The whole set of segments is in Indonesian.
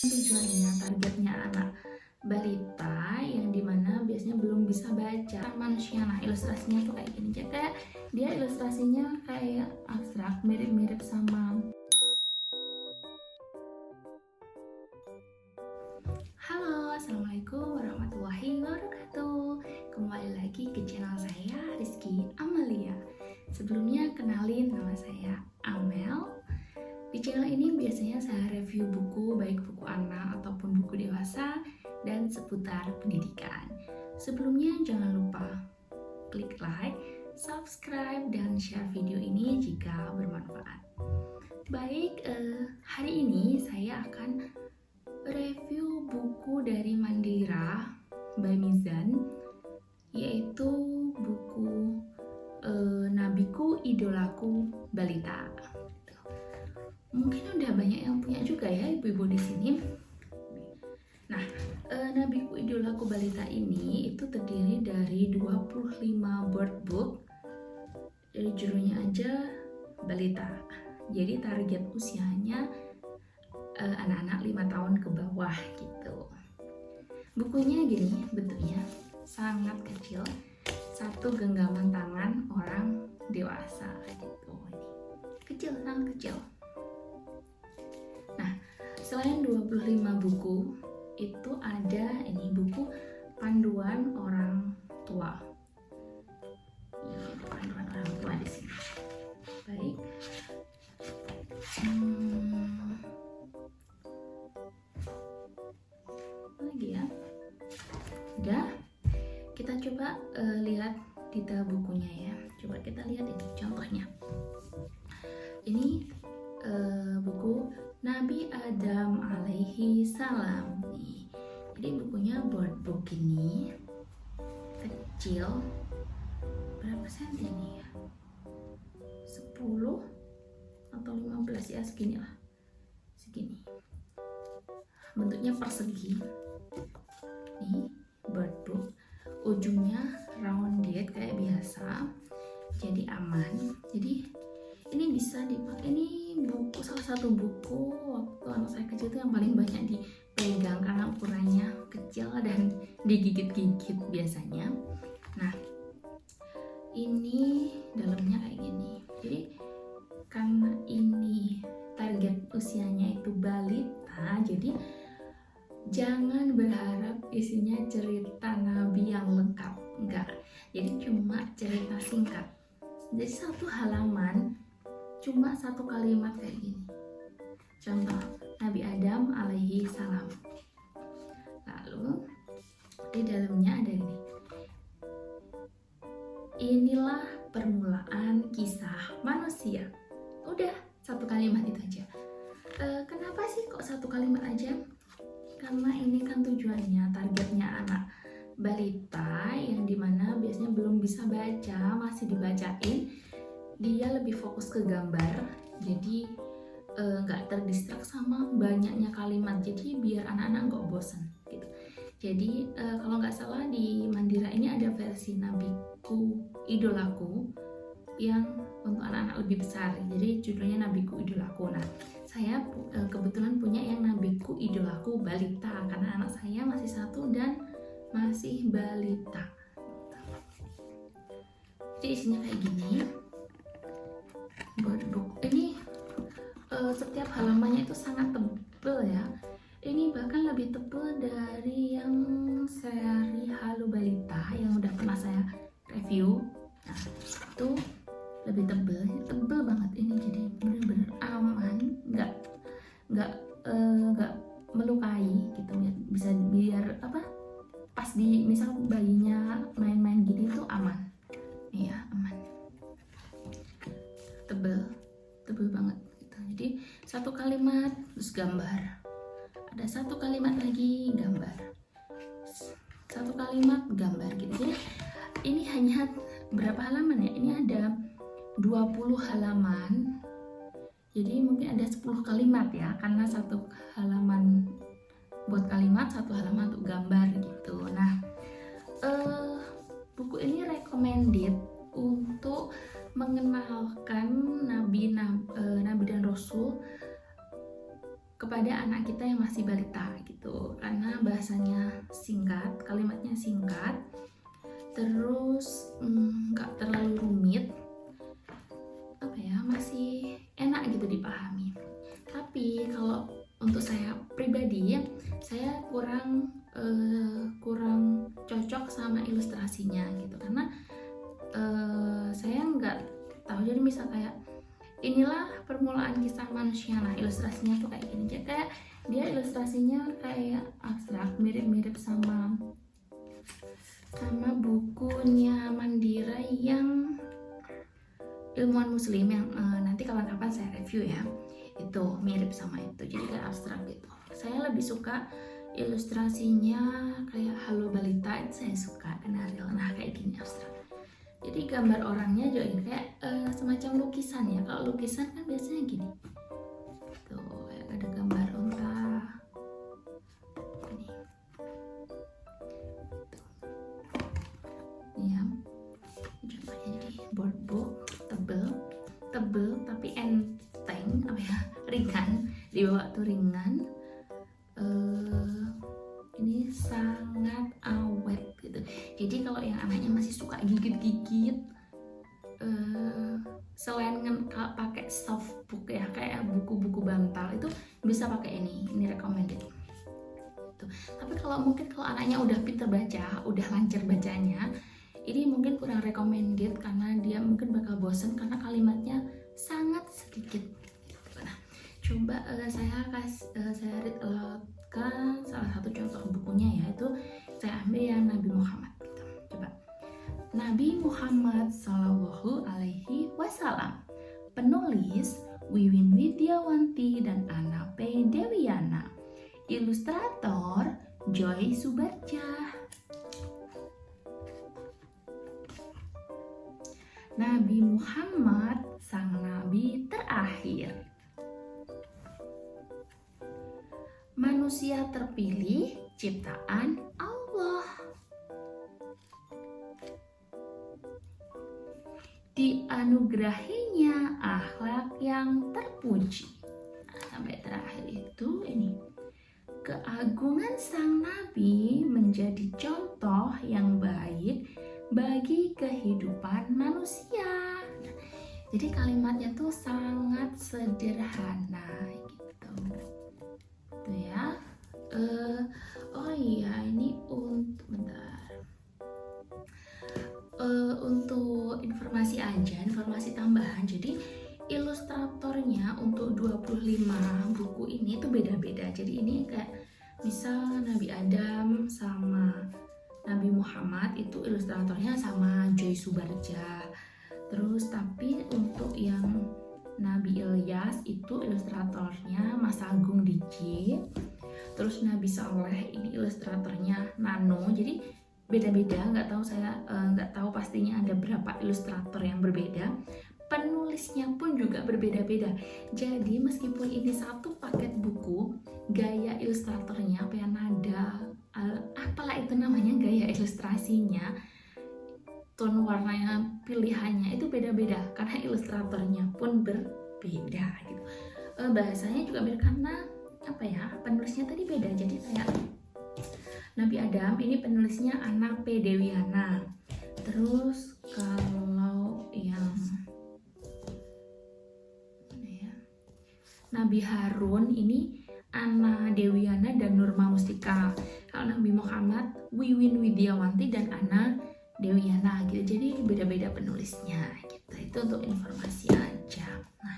Tujuannya, targetnya anak balita yang dimana biasanya belum bisa baca manusia. Nah, ilustrasinya tuh kayak gini. Jadi kayak dia ilustrasinya kayak abstrak, mirip-mirip sama. Halo, assalamualaikum warahmatullahi wabarakatuh. Kembali lagi ke channel saya, Rizky Amalia. Sebelumnya kenalin, nama saya Amel. Di channel ini biasanya saya review buku, baik buku anak ataupun buku dewasa, dan seputar pendidikan. Sebelumnya jangan lupa klik like, subscribe, dan share video ini jika bermanfaat. Baik, hari ini saya akan review buku dari Mandira by Mizan, yaitu buku Nabiku Idolaku Balita. Mungkin udah banyak yang punya juga ya ibu-ibu di sini. Nah, Nabiku Idolaku Balita ini itu terdiri dari 25 workbook. Dari judulnya aja balita. Jadi target usianya anak-anak 5 tahun ke bawah gitu. Bukunya gini bentuknya, sangat kecil, satu genggaman tangan orang dewasa gitu. Ini kecil, sangat kecil. Nah, selain 25 buku, itu ada ini buku panduan orang tua. Ini ada panduan orang tua di sini. Baik. Lagi ya. Udah. Kita coba lihat detail bukunya ya. Coba kita lihat ini contohnya. Ini buku Nabi Adam alaihi salam nih. Jadi bukunya board book ini kecil, berapa senti nih ya? 10 atau 15 ya, segini lah. Segini. Bentuknya persegi. Nih, board book. Ujungnya rounded kayak biasa. Jadi aman. Jadi ini bisa dipakai, ini buku, salah satu buku waktu anak saya kecil itu yang paling banyak dipegang karena ukurannya kecil dan digigit-gigit biasanya. Nah, ini dalamnya kayak gini. Jadi karena ini target usianya itu balita, jadi jangan berharap isinya cerita Nabi yang lengkap, enggak. Jadi cuma cerita singkat. Jadi satu halaman cuma satu kalimat kayak gini. Contoh, Nabi Adam alaihi salam. Lalu di dalamnya ada ini. Inilah permulaan kisah manusia. Udah, satu kalimat itu aja. Kenapa sih kok satu kalimat aja? Karena ini kan tujuannya, targetnya anak balita yang dimana biasanya belum bisa baca, masih dibacain. Dia lebih fokus ke gambar, jadi nggak terdistrak sama banyaknya kalimat, jadi biar anak-anak nggak bosan gitu. Jadi kalau nggak salah di Mandira ini ada versi Nabiku Idolaku yang untuk anak-anak lebih besar, jadi judulnya Nabiku Idolaku. Nah, saya kebetulan punya yang Nabiku Idolaku Balita karena anak saya masih satu dan masih balita. Jadi isinya kayak gini. Book ini setiap halamannya itu sangat tebal ya. Ini bahkan lebih tebal dari yang seri Halo Balita yang udah pernah saya review. Nah, itu lebih tebal banget ini, jadi bener-bener aman, nggak melukai gitu ya. Bisa biar apa? Pas di misal bayinya main-main gini tuh aman. Iya, aman. Tebel banget gitu. Jadi satu kalimat terus gambar, ada satu kalimat lagi gambar, satu kalimat gambar gitu. Jadi ini hanya berapa halaman ya? Ini ada 20 halaman, jadi mungkin ada 10 kalimat ya, karena satu halaman buat kalimat, satu halaman untuk gambar gitu. Nah, buku ini recommended untuk mengenalkan Nabi dan Rasul kepada anak kita yang masih balita gitu, karena bahasanya singkat, kalimatnya singkat, terus nggak terlalu rumit, masih enak gitu dipahami. Tapi kalau untuk saya pribadi, saya kurang cocok sama ilustrasinya gitu, karena saya nggak tahu. Jadi misal kayak inilah permulaan kisah manusia, nah ilustrasinya tuh kayak gini, jadi kayak dia ilustrasinya kayak abstrak, mirip-mirip sama bukunya Mandira yang ilmuwan muslim yang nanti kapan-kapan saya review ya, itu mirip sama itu, jadi kayak abstrak gitu. Saya lebih suka ilustrasinya kayak Halo Balita, itu saya suka, karena real, nah kayak gini abstrak. Jadi gambar orangnya juga gini, kayak semacam lukisan ya. Kalau lukisan kan biasanya gini tuh, kayak ada gambar unta ini tuh ya, contohnya jadi boardbook tebel tapi enteng, ringan, dibawa tuh ringan. Ini sangat awet gitu. Jadi kalau yang anaknya masih suka gigit-gigit, selain pakai softbook ya, kayak buku-buku bantal, itu bisa pakai ini recommended tuh. Tapi kalau anaknya udah pinter baca, udah lancar bacanya, ini mungkin kurang recommended, karena dia mungkin bakal bosen karena kalimatnya sangat sedikit. Nah, coba saya read aloud-kan salah satu contoh bukunya, yaitu saya ambil yang Nabi Muhammad gitu. Coba. Nabi Muhammad Shallallahu Alaihi Wasallam, penulis Wiwin Widiawanti dan Anna P. Dewiana, ilustrator Joy Subarja. Nabi Muhammad, sang nabi terakhir, manusia terpilih ciptaan Allah, dianugerahinya akhlak yang terpuji. Nah, sampai terakhir itu ini, keagungan sang nabi menjadi contoh yang baik bagi kehidupan manusia. Jadi kalimatnya tuh sangat sederhana gitu. Tuh ya. Oh iya, ini untuk informasi aja, informasi tambahan. Jadi ilustratornya untuk 25 buku ini tuh beda-beda. Jadi ini kayak misal Nabi Adam sama Nabi Muhammad itu ilustratornya sama Joy Subarja. Terus tapi untuk yang Nabi Ilyas itu ilustratornya Mas Agung DJ. Terus Nabi Saleh ini ilustratornya Nano. Jadi beda-beda, nggak tahu pastinya ada berapa ilustrator yang berbeda. Penulisnya pun juga berbeda-beda. Jadi meskipun ini satu paket buku, gaya ilustratornya nada, apalah itu namanya, gaya ilustrasinya, tone warnanya, pilihannya itu beda-beda karena ilustratornya pun berbeda gitu. Bahasanya juga beda karena penulisnya tadi beda. Jadi kayak Nabi Adam ini penulisnya Anna P. Dewiana. Terus kalau yang Nabi Harun ini Anna Dewiana dan Nurma Mustika. Kalau Nabi Muhammad Wiwin Widiawanti dan Anna Dewiana gitu. Jadi beda-beda penulisnya gitu. Itu untuk informasi aja. Nah,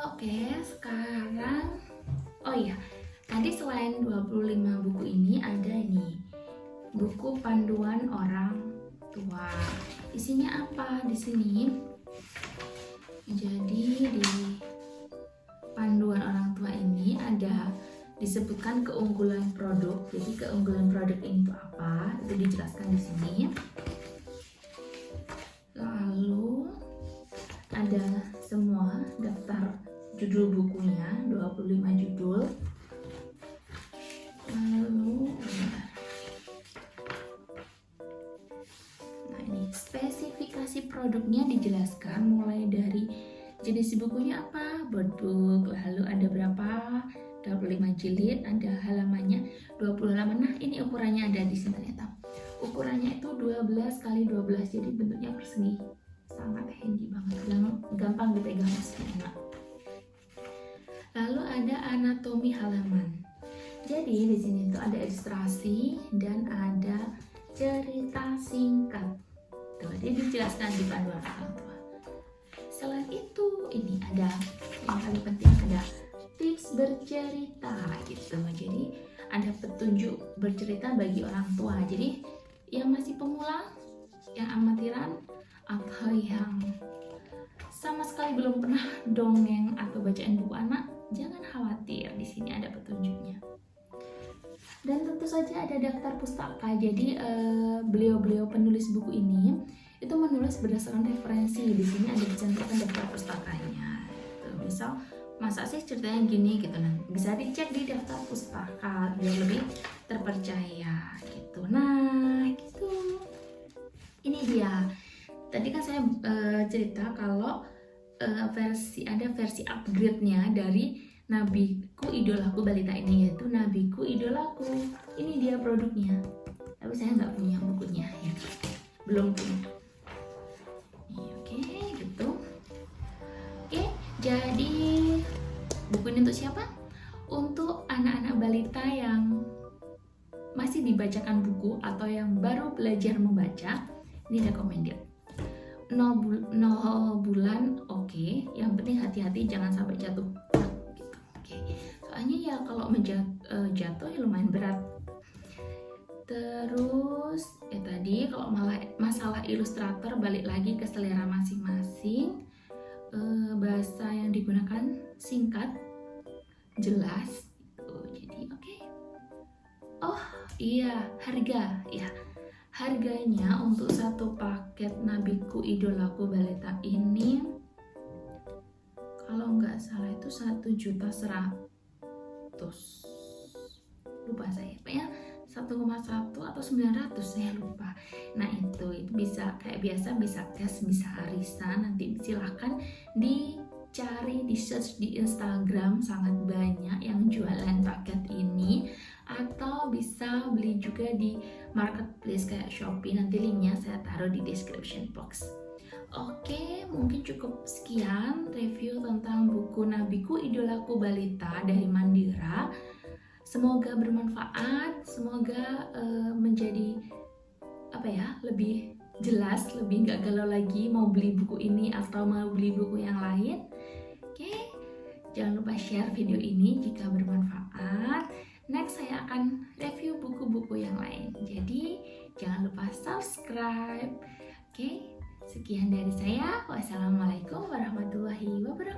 oke, sekarang tadi selain 25 buku ini ada nih buku panduan orang tua. Isinya apa di sini? Jadi di panduan orang tua ini ada disebutkan keunggulan produk. Jadi keunggulan produk ini tuh apa? Itu dijelaskan di sini. Lalu ada semua daftar judul bukunya, 25 judul. Lalu spesifikasi produknya dijelaskan mulai dari jenis bukunya apa, board book. Lalu ada berapa? 25 jilid, ada halamannya 20 halaman. Nah, ini ukurannya ada di sini ternyata. Ukurannya itu 12 kali 12, jadi bentuknya persegi. Sangat handy banget, gampang dipegang, enak. Lalu ada anatomi halaman. Jadi di sini tuh ada ilustrasi dan ada cerita singkat. Tuh, dia dijelaskan di panduan orang tua. Selain itu, ini ada yang paling penting, ada tips bercerita gitu. Jadi ada petunjuk bercerita bagi orang tua. Jadi yang masih pemula, yang amatiran, atau yang sama sekali belum pernah dongeng atau bacain buku anak, jangan khawatir, di sini ada petunjuknya. Dan tentu saja ada daftar pustaka. Jadi beliau-beliau penulis buku ini itu menulis berdasarkan referensi. Di sini ada dicantumkan daftar pustakanya. Tuh, misal masa sih ceritanya gini gitu, nah bisa dicek di daftar pustaka biar lebih terpercaya gitu. Nah gitu, ini dia. Tadi kan saya cerita kalau ada versi upgrade-nya dari Nabiku Idolaku Balita ini, yaitu Nabiku Idolaku. Ini dia produknya, tapi saya nggak punya bukunya ya, belum punya. Oke, gitu. Oke, jadi buku ini untuk siapa? Untuk anak-anak balita yang masih dibacakan buku atau yang baru belajar membaca. Ini recommended. 0 bulan oke. Yang penting hati-hati jangan sampai jatuh gitu. Oke. Soalnya ya kalau jatuh ya lumayan berat. Terus ya tadi kalau masalah ilustrator, balik lagi ke selera masing-masing. Bahasa yang digunakan singkat, jelas gitu. Jadi oke. Oh iya, harga ya. Harganya untuk satu paket Nabiku Idolaku Balita ini kalau nggak salah itu 1.100.000. Lupa saya, ya 1,1 atau 900 saya lupa. Nah itu bisa kayak biasa, bisa cash, bisa arisan. Nanti silahkan dicari, di search di Instagram, sangat banyak yang jualan paket ini. Atau bisa beli juga di marketplace kayak Shopee, nanti linknya saya taruh di description box. Oke, mungkin cukup sekian review tentang buku Nabiku Idolaku Balita dari Mandira. Semoga bermanfaat, semoga menjadi lebih jelas, lebih gak galau lagi mau beli buku ini atau mau beli buku yang lain. Oke, jangan lupa share video ini jika bermanfaat. Next saya akan review buku-buku yang lain. Jadi jangan lupa subscribe. Oke, sekian dari saya. Wassalamualaikum warahmatullahi wabarakatuh.